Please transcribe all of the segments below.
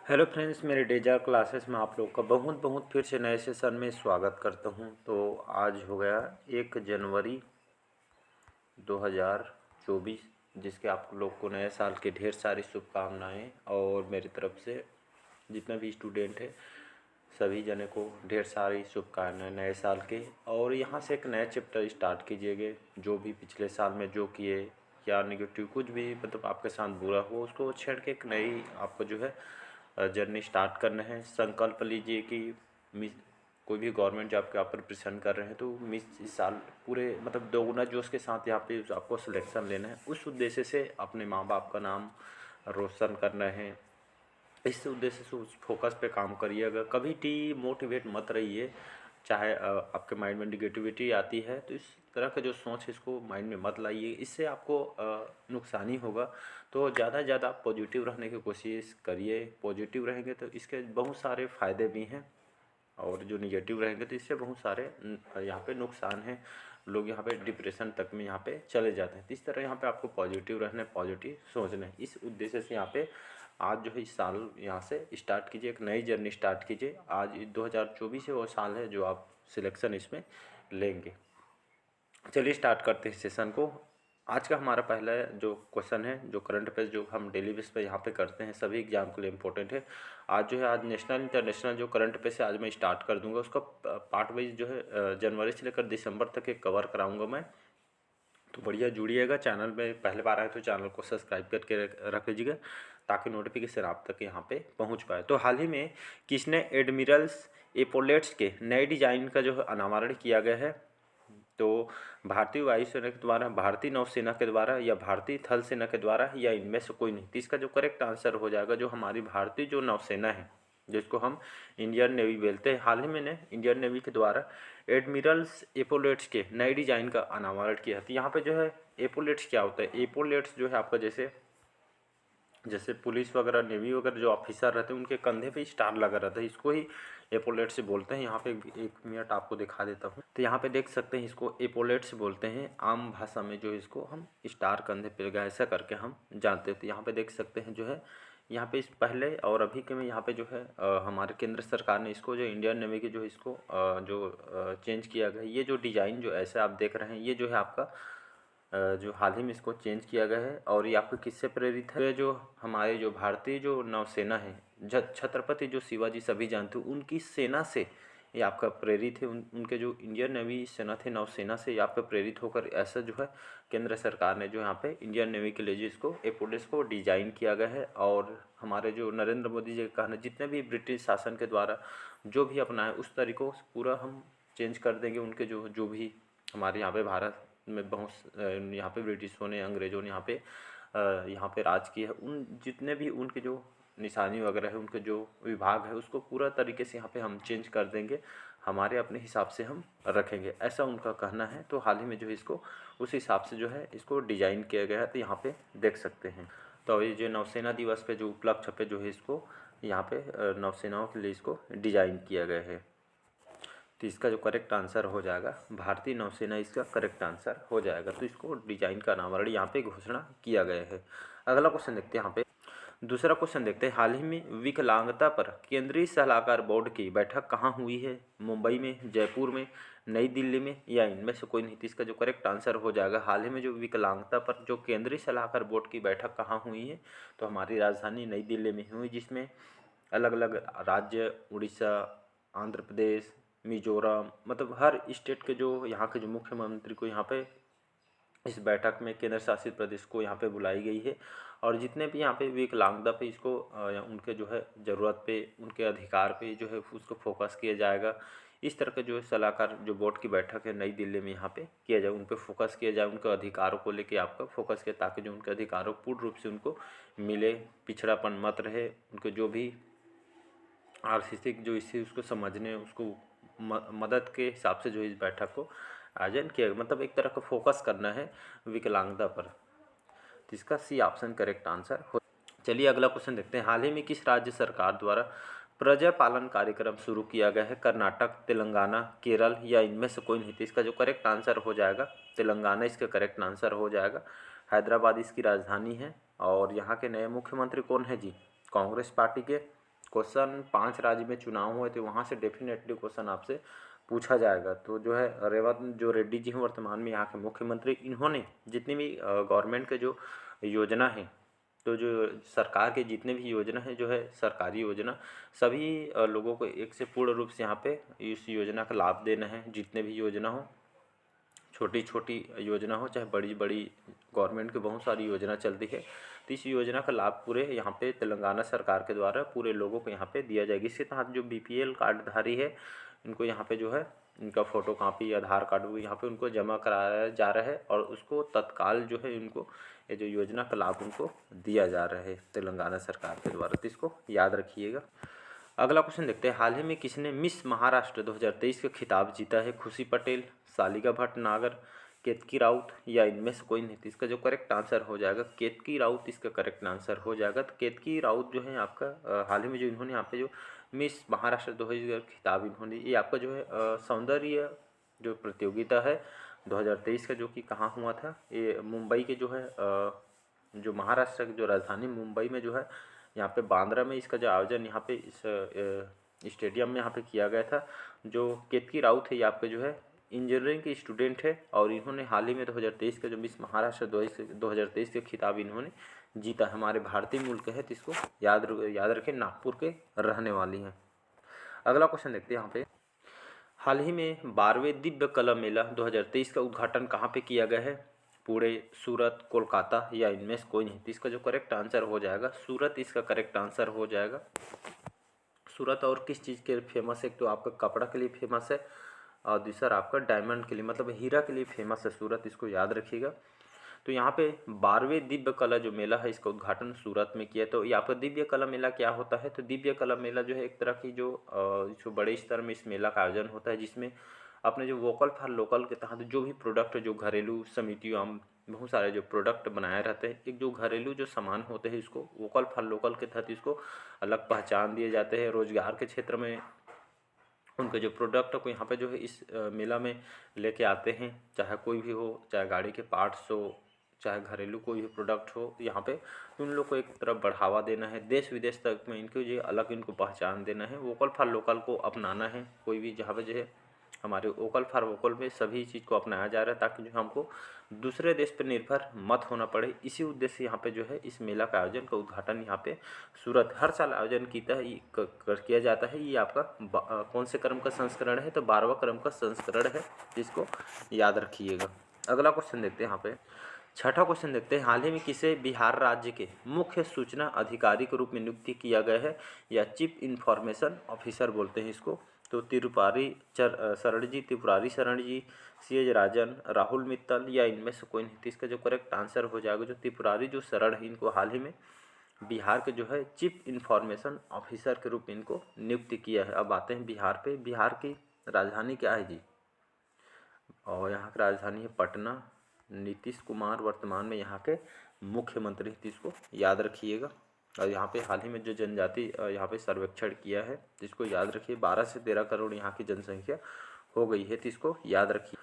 Hello friends, मेरे डेजा classes में आप लोग का बहुत बहुत फिर से नए सेशन में स्वागत करता हूं। तो आज हो गया 1 जनवरी 2024, जिसके आप लोग को नए साल की ढेर सारी शुभकामनाएं। और मेरी तरफ से जितना भी स्टूडेंट है सभी जने को ढेर सारी शुभकामनाएं नए साल के। और यहाँ से एक नया चैप्टर स्टार्ट कीजिएगा। जो भी पिछले साल में जो किए या नेगेटिव कुछ भी मतलब आपके साथ बुरा हो उसको छेड़ के एक नई आपको जो है जर्नी स्टार्ट करना है। संकल्प लीजिए कि मिस कोई भी गवर्नमेंट जॉब के आप प्रिपरेशन कर रहे हैं तो मिस इस साल पूरे मतलब दोगुना जोश के साथ यहाँ पे आपको सिलेक्शन लेना है। उस उद्देश्य से अपने माँ बाप का नाम रोशन करना है। इस उद्देश्य से उस फोकस पे काम करिएगा। कभी मोटिवेट मत रहिए। चाहे आपके माइंड में निगेटिविटी आती है तो इस तरह का जो सोच है इसको माइंड में मत लाइए, इससे आपको नुकसान ही होगा। तो ज़्यादा से ज़्यादा पॉजिटिव रहने की कोशिश करिए। पॉजिटिव रहेंगे तो इसके बहुत सारे फ़ायदे भी हैं, और जो निगेटिव रहेंगे तो इससे बहुत सारे यहाँ पे नुकसान हैं। लोग यहाँ पे डिप्रेशन तक में यहाँ पे चले जाते हैं। तो इस तरह यहाँ पे आपको पॉजिटिव रहना है, पॉजिटिव सोचना है। इस उद्देश्य से यहाँ पे आज जो है इस साल यहाँ से स्टार्ट कीजिए, एक नई जर्नी स्टार्ट कीजिए। आज 2024 है वो साल है जो आप सिलेक्शन इसमें लेंगे। चलिए स्टार्ट करते हैं सेशन को। आज का हमारा पहला जो क्वेश्चन है, जो करंट अफेयर्स जो हम डेली बेस पे यहाँ पे करते हैं, सभी एग्जाम के लिए इम्पोर्टेंट है। आज जो है आज नेशनल इंटरनेशनल जो करंट अफेयर्स है आज मैं स्टार्ट कर दूंगा। उसका पार्ट वाइज जो है जनवरी से लेकर दिसंबर तक एक कवर कराऊंगा मैं। तो बढ़िया जुड़िएगा। चैनल में पहले बार आए तो चैनल को सब्सक्राइब करके रख लीजिएगा ताकि नोटिफिकेशन आप तक यहाँ पे पहुँच पाए। तो हाल ही में किसने एडमिरल्स एपोलेट्स के नए डिजाइन का जो है अनावरण किया गया है? तो भारतीय वायुसेना के द्वारा, भारतीय नौसेना के द्वारा, या भारतीय थल सेना के द्वारा, या इनमें से कोई नहीं। तो इसका जो करेक्ट आंसर हो जाएगा जो हमारी भारतीय जो नौसेना है जिसको हम इंडियन नेवी बोलते हैं, हाल ही में ने इंडियन नेवी के द्वारा एडमिरल्स एपोलेट्स के नए डिजाइन का अनावरण किया। तो यहाँ पे जो है एपोलेट्स क्या होता है? एपोलेट्स जो है आपका जैसे जैसे पुलिस वगैरह नेवी वगैरह जो ऑफिसर रहते हैं उनके कंधे पे स्टार लगा रहता है, इसको ही एपोलेट्स बोलते हैं। यहाँ पे एक मिनट आपको दिखा देता हूँ। तो यहाँ पे देख सकते हैं इसको एपोलेट्स बोलते हैं। आम भाषा में जो इसको हम स्टार कंधे पे लगा ऐसा करके हम जानते हैं। तो यहाँ पे देख सकते हैं जो है यहाँ पे इस पहले और अभी के में यहाँ पे जो है हमारे केंद्र सरकार ने इसको जो इंडियन नेवी की जो इसको चेंज किया गया। ये जो डिज़ाइन जो ऐसे आप देख रहे हैं ये जो है आपका जो हाल ही में इसको चेंज किया गया है। और ये आपको किससे प्रेरित है? जो हमारे जो भारतीय जो नौसेना है, छत्रपति जो शिवाजी सभी जानते हो उनकी सेना से ये आपका प्रेरित है। उनके जो इंडियन नेवी सेना थे नौसेना से ये आपका प्रेरित होकर ऐसा जो है केंद्र सरकार ने जो यहाँ पे इंडियन नेवी के लिए जो इसको एपोलेट्स को डिजाइन किया गया है। और हमारे जो नरेंद्र मोदी जी का कहना, जितने भी ब्रिटिश शासन के द्वारा जो भी अपनाए उस तरीक़ों से पूरा हम चेंज कर देंगे। उनके जो जो भी हमारे यहाँ पे भारत में बहुत यहाँ पे ब्रिटिशों ने, अंग्रेज़ों ने यहाँ पे राज किया है, उन जितने भी उनके जो निशानी वगैरह है, उनके जो विभाग है उसको पूरा तरीके से यहाँ पे हम चेंज कर देंगे, हमारे अपने हिसाब से हम रखेंगे, ऐसा उनका कहना है। तो हाल ही में जो है इसको उस हिसाब से जो है इसको डिज़ाइन किया गया है। तो यहाँ पे देख सकते हैं। तो ये जो नौसेना दिवस पे जो उपलक्ष्य पे जो है इसको यहाँ पे नौसेनाओं के लिए इसको डिज़ाइन किया गया है। तो इसका जो करेक्ट आंसर हो जाएगा भारतीय नौसेना, इसका करेक्ट आंसर हो जाएगा। तो इसको डिजाइन का अनावरण यहाँ पे घोषणा किया गया है। अगला क्वेश्चन देखते हैं। यहाँ पे दूसरा क्वेश्चन देखते हैं। हाल ही में विकलांगता पर केंद्रीय सलाहकार बोर्ड की बैठक कहाँ हुई है? मुंबई में, जयपुर में, नई दिल्ली में, या इनमें से कोई नहीं। तो इसका जो करेक्ट आंसर हो जाएगा हाल ही में जो विकलांगता पर जो केंद्रीय सलाहकार बोर्ड की बैठक कहाँ हुई है? तो हमारी राजधानी नई दिल्ली में हुई, जिसमें अलग अलग राज्य, उड़ीसा, आंध्र प्रदेश, मिजोरम, मतलब हर स्टेट के जो यहाँ के जो मुख्यमंत्री को यहाँ पे इस बैठक में केंद्र शासित प्रदेश को यहाँ पे बुलाई गई है। और जितने भी यहाँ पे विकलांगता पे इसको उनके जो है ज़रूरत पे, उनके अधिकार पे जो है उसको फोकस किया जाएगा। इस तरह के जो सलाहकार जो बोर्ड की बैठक है नई दिल्ली में यहाँ पे किया जाए, उन पे फोकस किया जाए, उनके अधिकारों को लेके आपका फोकस किया ताकि जो उनके अधिकारों पूर्ण रूप से उनको मिले, पिछड़ापन मत रहे, उनके जो भी आर्थिक जो इसी उसको समझने, उसको मदद के हिसाब से जो इस बैठक को आयोजन किया, मतलब एक तरह का फोकस करना है विकलांगता पर। तो इसका सी ऑप्शन करेक्ट आंसर हो। चलिए अगला क्वेश्चन देखते हैं। हाल ही में किस राज्य सरकार द्वारा प्रजा पालन कार्यक्रम शुरू किया गया है? कर्नाटक, तेलंगाना, केरल, या इनमें से कोई नहीं। तो इसका जो करेक्ट आंसर हो जाएगा तेलंगाना, इसका करेक्ट आंसर हो जाएगा। हैदराबाद इसकी राजधानी है। और यहाँ के नए मुख्यमंत्री कौन है जी? कांग्रेस पार्टी के क्वेश्चन 5 राज्य में चुनाव हुए थे, वहाँ से डेफिनेटली क्वेश्चन आपसे पूछा जाएगा। तो जो है रेवंत जो रेड्डी जी हैं वर्तमान में यहाँ के मुख्यमंत्री, इन्होंने जितनी भी गवर्नमेंट के जो योजना है, तो जो सरकार के जितने भी योजना है जो है सरकारी योजना, सभी लोगों को एक से पूर्ण रूप से यहाँ पे इस योजना का लाभ देना है। जितने भी योजना हो, छोटी छोटी योजना हो चाहे बड़ी बड़ी, गवर्नमेंट की बहुत सारी योजना चलती है, तो इस योजना का लाभ पूरे यहाँ पे तेलंगाना सरकार के द्वारा पूरे लोगों को यहाँ पे दिया जाएगा। इसके तहत जो BPL कार्डधारी है, इनको यहाँ पे जो है इनका फ़ोटो कापी, आधार कार्ड यहाँ पे उनको जमा कराया जा रहा है और उसको तत्काल जो है उनको ये जो योजना का लाभ उनको दिया जा रहा है तेलंगाना सरकार के द्वारा। तो इसको याद रखिएगा। अगला क्वेश्चन देखते हैं, हाल ही में किसने मिस महाराष्ट्र 2023 का खिताब जीता है? खुशी पटेल, सालिका भटनागर, केतकी राउत या इनमें से कोई नहीं? इसका जो करेक्ट आंसर हो जाएगा केतकी राउत, इसका करेक्ट आंसर हो जाएगा। तो केतकी राउत जो है आपका हाल ही में जो इन्होंने यहाँ पे जो मिस महाराष्ट्र 2023 खिताब इन्होंने, ये आपका जो है सौंदर्य जो प्रतियोगिता है 2023 का, जो कि कहाँ हुआ था, ये मुंबई के जो है जो महाराष्ट्र की जो राजधानी मुंबई में जो है यहाँ पे बांद्रा में इसका जो आयोजन यहाँ पे इस स्टेडियम में यहाँ पे किया गया था। जो केतकी राउत है ये आपके जो है इंजीनियरिंग की स्टूडेंट है और इन्होंने हाल ही में 2023 का जो मिस महाराष्ट्र 2023 के खिताब इन्होंने जीता। हमारे भारतीय मूल के है, तो इसको याद रखें, नागपुर के रहने वाली हैं। अगला क्वेश्चन देखते हैं यहाँ पे, हाल ही में 12वें दिव्य कला मेला 2023 का उद्घाटन कहाँ पे किया गया है? पुणे, सूरत, कोलकाता या इनमें से कोई नहीं? तो इसका जो करेक्ट आंसर हो जाएगा सूरत, इसका करेक्ट आंसर हो जाएगा। सूरत और किस चीज़ के फेमस है? एक तो आपका कपड़ा के लिए फेमस है और दूसरा आपका डायमंड के लिए, मतलब हीरा के लिए फेमस है सूरत, इसको याद रखिएगा। तो यहाँ पे 12वें दिव्य कला जो मेला है इसका उद्घाटन सूरत में किया। तो यहाँ पर दिव्य कला मेला क्या होता है? तो दिव्य कला मेला जो है एक तरह की जो बड़े स्तर में इस मेला का आयोजन होता है, जिसमें अपने जो वोकल फॉर लोकल के तहत जो भी प्रोडक्ट, जो घरेलू समितियों बहुत सारे जो प्रोडक्ट बनाए रहते हैं, एक जो घरेलू जो सामान होते हैं, इसको वोकल फॉर लोकल के तहत इसको अलग पहचान दिए जाते हैं। रोजगार के क्षेत्र में उनके जो प्रोडक्ट को यहाँ पे जो है इस मेला में लेके आते हैं, चाहे कोई भी हो, चाहे गाड़ी के पार्ट्स हो, चाहे घरेलू कोई भी प्रोडक्ट हो, यहाँ पे उन लोग को एक तरफ बढ़ावा देना है, देश विदेश तक में इनको जो अलग इनको पहचान देना है, वोकल फॉर लोकल को अपनाना है। कोई भी जहाँ पे जो है हमारे वोकल फॉर वोकल में सभी चीज़ को अपनाया जा रहा है, ताकि जो हमको दूसरे देश पर निर्भर मत होना पड़े। इसी उद्देश्य से यहाँ पे जो है इस मेला का आयोजन का उद्घाटन यहाँ पे सूरत हर साल आयोजन किया जाता है। ये आपका कौन से क्रम का संस्करण है? तो 12वां क्रम का संस्करण है, जिसको याद रखिएगा। अगला क्वेश्चन देखते हैं यहाँ पे, छठा क्वेश्चन देखते हैं, हाल ही में किसे बिहार राज्य के मुख्य सूचना अधिकारी के रूप में नियुक्त किया गया है या चीफ इंफॉर्मेशन ऑफिसर बोलते हैं इसको? तो त्रिपुरारी शरण जी, CH राजन, राहुल मित्तल या इनमें से कोई नहीं? इसका जो करेक्ट आंसर हो जाएगा जो त्रिपुरारी जो शरण है, इनको हाल ही में बिहार के जो है चीफ इंफॉर्मेशन ऑफिसर के रूप में इनको नियुक्त किया है। अब आते हैं बिहार पे। बिहार की राजधानी क्या है जी? और यहाँ की राजधानी है पटना। नीतीश कुमार वर्तमान में यहाँ के मुख्यमंत्री, इसको याद रखिएगा। और यहाँ पे हाल ही में जो जनजाति यहाँ पे सर्वेक्षण किया है, जिसको याद रखिए, 12 से 13 करोड़ यहाँ की जनसंख्या हो गई है, तो इसको याद रखिए।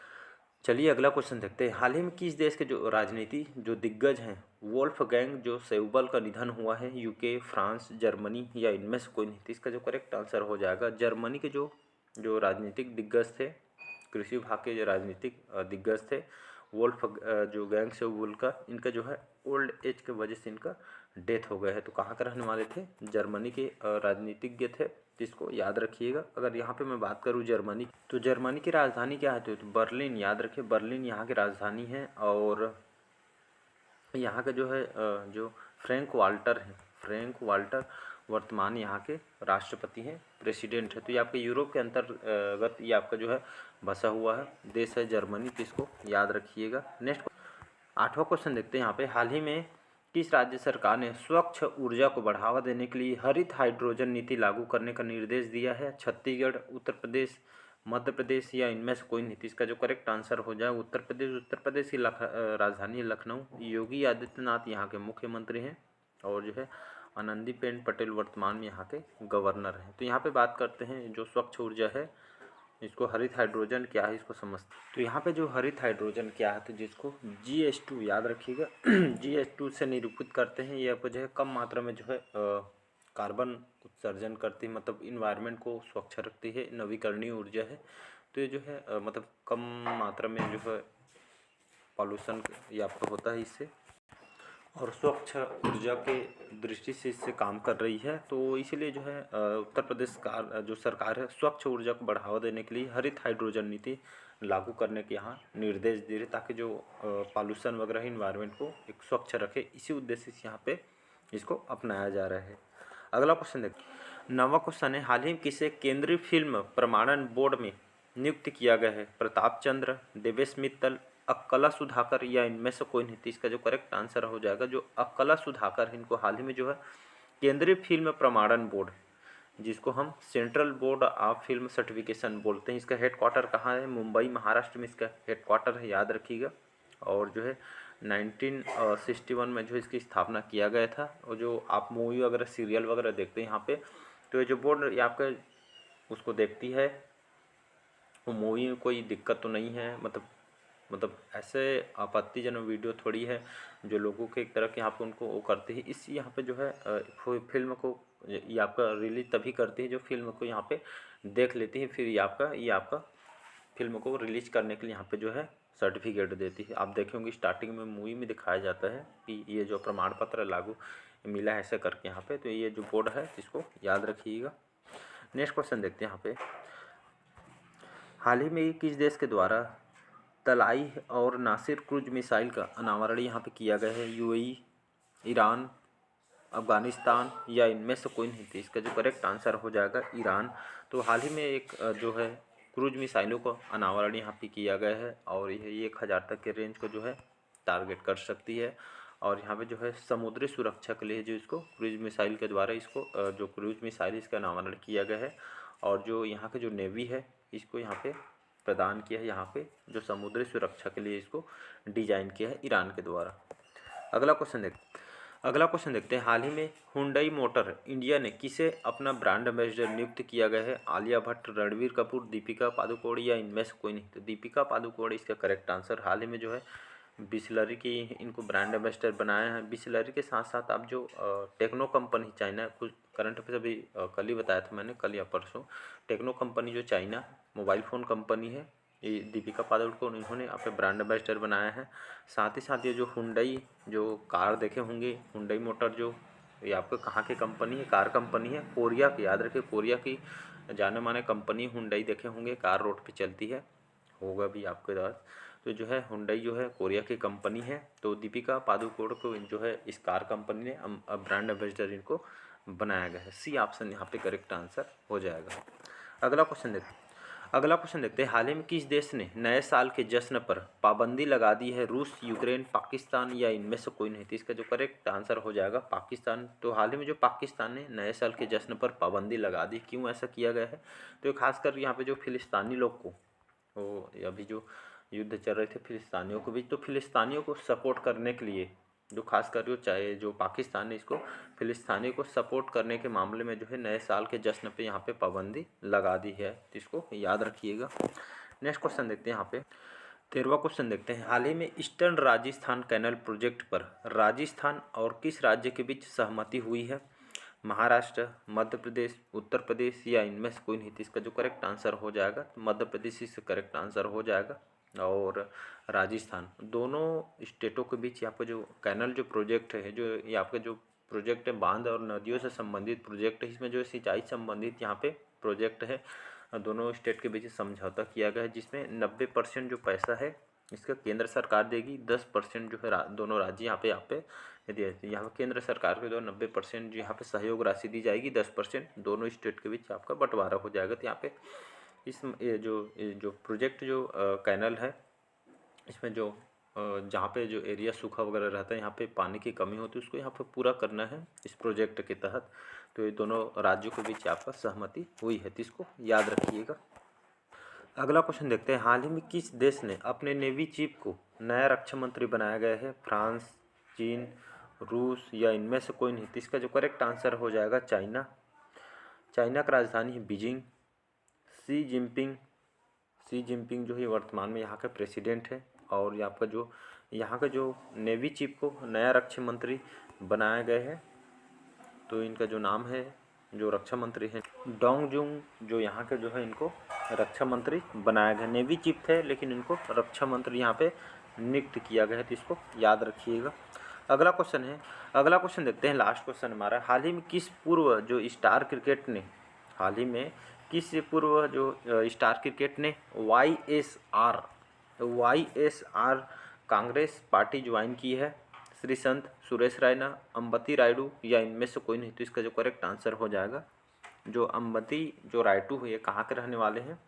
चलिए अगला क्वेश्चन देखते हैं, हाल ही में किस देश के जो राजनीति जो दिग्गज हैं वोल्फगैंग जो सेउबल का निधन हुआ है? UK, फ्रांस, जर्मनी या इनमें से कोई नहीं? इसका जो करेक्ट आंसर हो जाएगा जर्मनी के जो राजनीतिक दिग्गज थे, कृषि विभाग के जो राजनीतिक दिग्गज थे वोल्फ जो गैंग सेउबल का, इनका जो है ओल्ड एज के वजह से इनका डेथ हो गया है। तो कहाँ के रहने वाले थे? जर्मनी के राजनीतिज्ञ थे, जिसको याद रखिएगा। अगर यहाँ पे मैं बात करूँ जर्मनी, तो जर्मनी की राजधानी क्या है? तो बर्लिन, याद रखिए, बर्लिन यहाँ की राजधानी है। और यहाँ का जो है जो फ्रैंक वाल्टर है, फ्रैंक वाल्टर वर्तमान यहाँ के राष्ट्रपति हैं, प्रेसिडेंट है। तो ये आपके यूरोप के अंतर्गत ये आपका जो है बसा हुआ है देश है जर्मनी, तो इसको याद रखिएगा। नेक्स्ट 8वां क्वेश्चन देखते हैं यहाँ पे, हाल ही में किस राज्य सरकार ने स्वच्छ ऊर्जा को बढ़ावा देने के लिए हरित हाइड्रोजन नीति लागू करने का निर्देश दिया है? छत्तीसगढ़, उत्तर प्रदेश, मध्य प्रदेश या इनमें से कोई नहीं? इसका जो करेक्ट आंसर हो जाए उत्तर प्रदेश। उत्तर प्रदेश की राजधानी लखनऊ। योगी आदित्यनाथ यहाँ के मुख्यमंत्री हैं और जो है आनंदीबेन पटेल वर्तमान में यहाँ के गवर्नर हैं। तो यहाँ पे बात करते हैं जो स्वच्छ ऊर्जा है, इसको हरित हाइड्रोजन क्या है इसको समझते हैं। तो यहाँ पे जो हरित हाइड्रोजन क्या है, तो जिसको GH2 याद रखिएगा GH2 से निरूपित करते हैं। ये आपको जो है कम मात्रा में जो है कार्बन उत्सर्जन करती है, मतलब इन्वायरमेंट को स्वच्छ रखती है, नवीकरणीय ऊर्जा है। तो ये जो है मतलब कम मात्रा में जो है पॉल्यूशन ये आपका होता है इससे, और स्वच्छ ऊर्जा के दृष्टि से इससे काम कर रही है। तो इसीलिए जो है उत्तर प्रदेश जो सरकार है स्वच्छ ऊर्जा को बढ़ावा देने के लिए हरित हाइड्रोजन नीति लागू करने के यहाँ निर्देश दे रहे, ताकि जो पॉल्यूशन वगैरह इन्वायरमेंट को एक स्वच्छ रखे, इसी उद्देश्य से यहाँ पे इसको अपनाया जा रहा है। अगला क्वेश्चन देखिए, नवा क्वेश्चन है, हाल ही में किसे केंद्रीय फिल्म प्रमाणन बोर्ड में नियुक्त किया गया है? प्रताप चंद्र, देवेश मित्तल, अक्कला सुधाकर या इनमें से कोई नहीं? तो इसका जो करेक्ट आंसर हो जाएगा जो अक्कला सुधाकर है, इनको हाल ही में जो है केंद्रीय फिल्म प्रमाणन बोर्ड, जिसको हम central board of film certification बोलते हैं, इसका हेडक्वार्टर कहाँ है? मुंबई महाराष्ट्र में इसका हेडक्वार्टर है, याद रखिएगा। और जो है 1961 में जो इसकी स्थापना किया गया था। और जो आप मूवी वगैरह सीरियल वगैरह देखते हैं यहाँ पे, तो ये जो बोर्ड ये आपका उसको देखती है, वो मूवी में कोई दिक्कत तो नहीं है, मतलब ऐसे आपत्तिजनक वीडियो थोड़ी है जो लोगों के एक तरह के यहाँ पे उनको वो करती है। इस यहाँ पे जो है फिल्म को ये आपका रिलीज तभी करती है जो फिल्म को यहाँ पे देख लेती है, फिर ये आपका फिल्म को रिलीज करने के लिए यहाँ पे जो है सर्टिफिकेट देती है। आप देखे होंगे स्टार्टिंग में मूवी में दिखाया जाता है कि ये जो प्रमाण पत्र लागू मिला है ऐसे करके यहाँ पे। तो ये जो बोर्ड है इसको याद रखिएगा। नेक्स्ट क्वेश्चन देखते हैं यहाँ पे, हाल ही में किस देश के द्वारा तलाई और नासिर क्रूज मिसाइल का अनावरण यहाँ पे किया गया है? यूएई, ईरान, अफगानिस्तान या इनमें से कोई नहीं? थी इसका जो करेक्ट आंसर हो जाएगा ईरान। तो हाल ही में एक जो है क्रूज मिसाइलों का अनावरण यहाँ पे किया गया है, और यह 1000 तक के रेंज को जो है टारगेट कर सकती है। और यहाँ पे जो है समुद्री सुरक्षा के लिए जो इसको क्रूज मिसाइल के द्वारा इसको जो क्रूज मिसाइल इसका अनावरण किया गया है, और जो यहाँ के जो नेवी है इसको यहाँ पे प्रदान किया है, यहाँ पे जो समुद्री सुरक्षा के लिए इसको डिजाइन किया है ईरान के द्वारा। अगला क्वेश्चन देखते हैं, हाल ही में हुंडई मोटर इंडिया ने किसे अपना ब्रांड एम्बेसडर नियुक्त किया गया है? आलिया भट्ट, रणवीर कपूर, दीपिका पादुकोण या इनमें से कोई नहीं? तो दीपिका पादुकोण इसका करेक्ट आंसर। हाल ही में जो है बिसलरी की इनको ब्रांड एम्बेसडर बनाया है। बिसलरी के साथ साथ आप जो टेक्नो कंपनी चाइना, कुछ करंट अफेयर अभी कल ही बताया था मैंने, कल या परसों, टेक्नो कंपनी जो चाइना मोबाइल फ़ोन कंपनी है, ये दीपिका पादुकोण इन्होंने अपने ब्रांड एम्बेसडर बनाया है। साथ ही साथ ये जो हुंडई जो कार देखे होंगे, हुंडई मोटर जो ये आपको कहाँ की कंपनी है? कार कंपनी है, कोरिया की, याद रखिए कोरिया की जाने माने कंपनी हुंडई देखे होंगे, कार रोड पे चलती है, होगा भी आपके पास। तो जो है हुंडई जो है कोरिया की कंपनी है। तो दीपिका पादुकोण को जो है इस कार कंपनी ने ब्रांड एम्बेसडर इनको बनाया गया है। सी ऑप्शन यहाँ पे करेक्ट आंसर हो जाएगा। अगला क्वेश्चन देखते हैं, हाल ही में किस देश ने नए साल के जश्न पर पाबंदी लगा दी है? रूस, यूक्रेन, पाकिस्तान या इनमें से कोई नहीं? तो इसका जो करेक्ट आंसर हो जाएगा पाकिस्तान। तो हाल ही में जो पाकिस्तान ने नए साल के जश्न पर पाबंदी लगा दी, क्यों ऐसा किया गया है? तो खासकर यहाँ पे जो फिलिस्तीनी लोग को, वो अभी जो युद्ध चल रहे थे फिलिस्तीनियों के बीच, तो फिलिस्तीनियों को सपोर्ट करने के लिए जो खासकर जो चाहे जो पाकिस्तान ने इसको फिलिस्तीनियों को सपोर्ट करने के मामले में जो है नए साल के जश्न पे यहाँ पे पाबंदी लगा दी है, तो इसको याद रखिएगा। नेक्स्ट क्वेश्चन देखते हैं यहाँ पे, 13वां क्वेश्चन देखते हैं, हाल ही में ईस्टर्न राजस्थान कैनल प्रोजेक्ट पर राजस्थान और किस राज्य के बीच सहमति हुई है? महाराष्ट्र, मध्य प्रदेश, उत्तर प्रदेश या इनमें से कोई नहीं? इसका जो करेक्ट आंसर हो जाएगा मध्य प्रदेश इसका करेक्ट आंसर हो जाएगा। और राजस्थान, दोनों स्टेटों के बीच यहाँ पर जो कैनल जो प्रोजेक्ट है, जो ये आपका जो प्रोजेक्ट है बांध और नदियों से संबंधित प्रोजेक्ट है, इसमें जो सिंचाई संबंधित यहाँ पे प्रोजेक्ट है, दोनों स्टेट के बीच समझौता किया गया है, जिसमें 90% जो पैसा है इसका केंद्र सरकार देगी, 10% जो है दोनों राज्य यहाँ पे यहाँ पे केंद्र सरकार के द्वारा 90% यहाँ पे सहयोग राशि दी जाएगी, 10% दोनों स्टेट के बीच आपका बंटवारा हो जाएगा। तो यहाँ पे ये जो प्रोजेक्ट जो कैनल है, इसमें जो जहाँ पे जो एरिया सूखा वगैरह रहता है, यहाँ पे पानी की कमी होती है, उसको यहाँ पे पूरा करना है इस प्रोजेक्ट के तहत। तो ये दोनों राज्यों के बीच आपका सहमति हुई है, तो इसको याद रखिएगा। अगला क्वेश्चन देखते हैं, हाल ही में किस देश ने अपने नेवी चीफ को नया रक्षा मंत्री बनाया गया है? फ्रांस, चीन, रूस या इनमें से कोई नहीं? तो इसका जो करेक्ट आंसर हो जाएगा चाइना। चाइना का राजधानी है बीजिंग। शी जिनपिंग जो है वर्तमान में यहाँ के प्रेसिडेंट है। और यहाँ का जो नेवी चीफ को नया रक्षा मंत्री बनाया गया है, तो इनका जो नाम है, जो रक्षा मंत्री हैं डोंग जुंग, जो यहाँ के जो है इनको रक्षा मंत्री बनाया गया। नेवी चीफ थे लेकिन इनको रक्षा मंत्री यहाँ पे नियुक्त किया गया है, तो इसको याद रखिएगा। अगला क्वेश्चन देखते हैं, लास्ट क्वेश्चन हमारा। हाल ही में किस पूर्व जो स्टार क्रिकेट ने YSR कांग्रेस पार्टी ज्वाइन की है? श्री संत सुरेश रैना, अंबती रायडू या इनमें से कोई नहीं। तो इसका जो करेक्ट आंसर हो जाएगा जो अंबती जो रायडू है, ये कहाँ के रहने वाले हैं?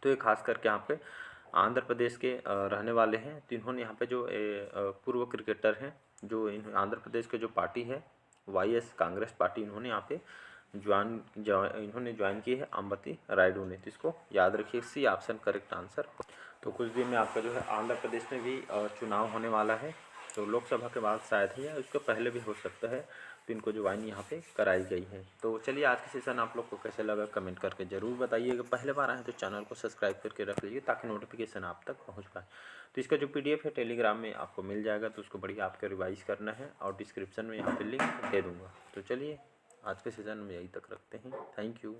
तो ये खास करके यहाँ पे आंध्र प्रदेश के रहने वाले हैं। तो इन्होंने यहाँ पे जो पूर्व क्रिकेटर हैं, जो आंध्र प्रदेश के जो पार्टी है YS कांग्रेस पार्टी, इन्होंने यहाँ पे ज्वाइन की है अंबती रायडू ने। तो इसको याद रखिए, सी ऑप्शन करेक्ट आंसर। तो कुछ दिन में आपका जो है आंध्र प्रदेश में भी चुनाव होने वाला है, तो लोकसभा के बाद शायद ही या उसके पहले भी हो सकता है। तो इनको ज्वाइन यहाँ पे कराई गई है। तो चलिए, आज का सेशन आप लोग को कैसे लगा कमेंट करके ज़रूर बताइएगा। पहले बार आए तो चैनल को सब्सक्राइब करके रख लीजिए ताकि नोटिफिकेशन आप तक पहुँच पाए। तो इसका जो PDF है टेलीग्राम में आपको मिल जाएगा, तो उसको बढ़िया आपको रिवाइज़ करना है और डिस्क्रिप्शन में यहाँ पर लिंक दे दूँगा। तो चलिए, आज के सेशन में यही तक रखते हैं। Thank you.